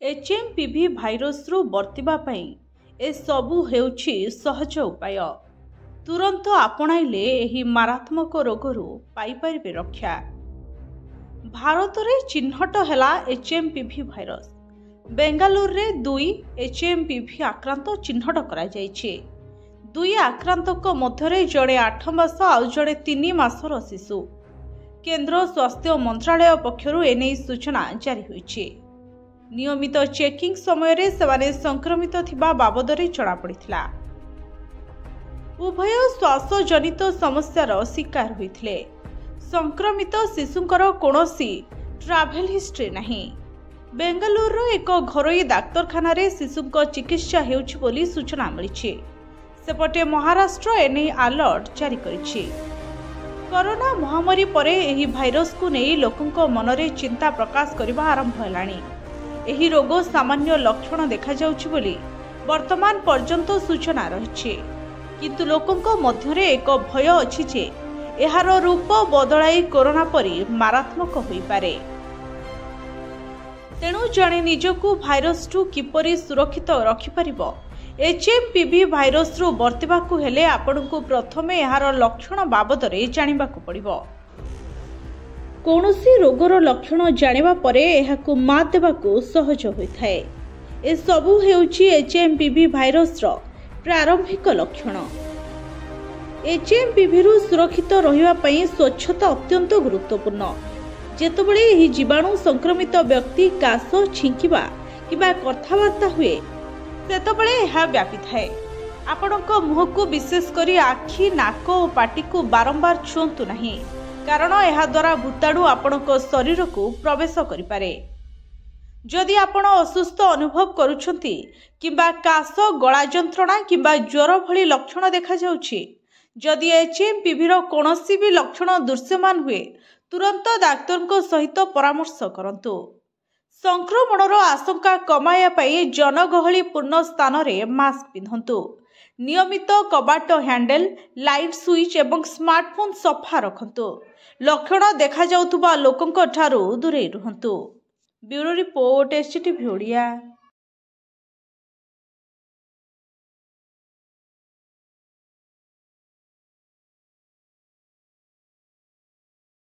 HMPV virus रु बर्तिबा पई ए सबु हेउछि सहज उपाय। तुरंत आपणाइले एही मारात्मक रोगरू पाई परिबे रक्षा। भारत रे चिन्हट हैला एचएमपीवी भाइरस। बेंगालुरु रे 2 एचएमपीवी आक्रांत चिन्हट करा जायछि। 2 आक्रांतक मध्यरे जड़े 8 मास आउ जड़े 3 मासर शिशु। केंद्र स्वास्थ्य मंत्रालय पक्षरु एने सूचना जारी होइछि। नियमित चेकिंग समय रे सेवाने संक्रमित थिबा बाबदरे जणा पड़िथिला। उभय श्वास जनित समस्यार शिकार होइथिले। संक्रमित शिशुंकर कोनोसी ट्रैवल हिस्ट्री नहीं। बेंगालुरु एक घरोई डाक्तरखाना रे शिशुंक चिकित्सा हेउछि बोली सूचना मिलिछि। सेपटे महाराष्ट्र एने अलर्ट जारी करिछि। कोरोना महामारी परे एही भाइरस को नै लोकंक मनरे चिंता प्रकाश करबा आरंभ हेलाणी। एही रोग सामान्य लक्षण देखा जाउछि बोली वर्तमान पर्यंत सूचना रहिछि, किंतु लोकंक मध्यरे एक भय अछि जे एहार रूप बदलाई कोरोना परि मारात्मक होई पारे। तेणु जणे निजकु भाइरस टू किपरि सुरक्षित रखि परिबो एचएमपीवी भाइरस रु बर्तिबाकु हेले आपणकु प्रथमे एहार लक्षण बाबदरे जानिबाकु पड़िबो। कौनसी रोगर लक्षण जानिबा परे एहाकु मात देबाकु सहज होइथाए। ए सबु हेउछि एचएमपीवी भाइरस रो प्रारंभिक लक्षण। एचएमपीवी रु सुरक्षित रहिबा पई स्वच्छता अत्यंत गुरुत्वपूर्ण। जेतबेले एही जीवाणु संक्रमित व्यक्ति काश छिंकिबा किबा कथावार्ता हुए सेतबेले एहा व्यापी थाए। आपणक मुहकु विशेष करी आखि नाक और पाटी को बारंबार छुंतु नहीं, कारण एहा द्वारा भूताणु आपणक शरीर को प्रवेश करि पारे। जदि आपण असुस्थ अनुभव करूछंती किंबा काश गला जंत्रणा किंबा ज्वर भली लक्षण देखा जाउछि, जदि एचएमपीवी रो कोनोसी भी लक्षण दृश्यमान हुए तुरंत डाक्तरक सहित परामर्श करंतु। संक्रमणर आशंका कमाया पाई जनगहली पूर्ण स्थान रे मास्क पिंधंतु। नियमित कबाट हैंडल, लाइट स्विच एवं स्मार्टफोन सफा रखंतु। लक्षण देखा जाउथुबा लोकंक ठारू दूरे रुहंतु। Bureau report STV Odia.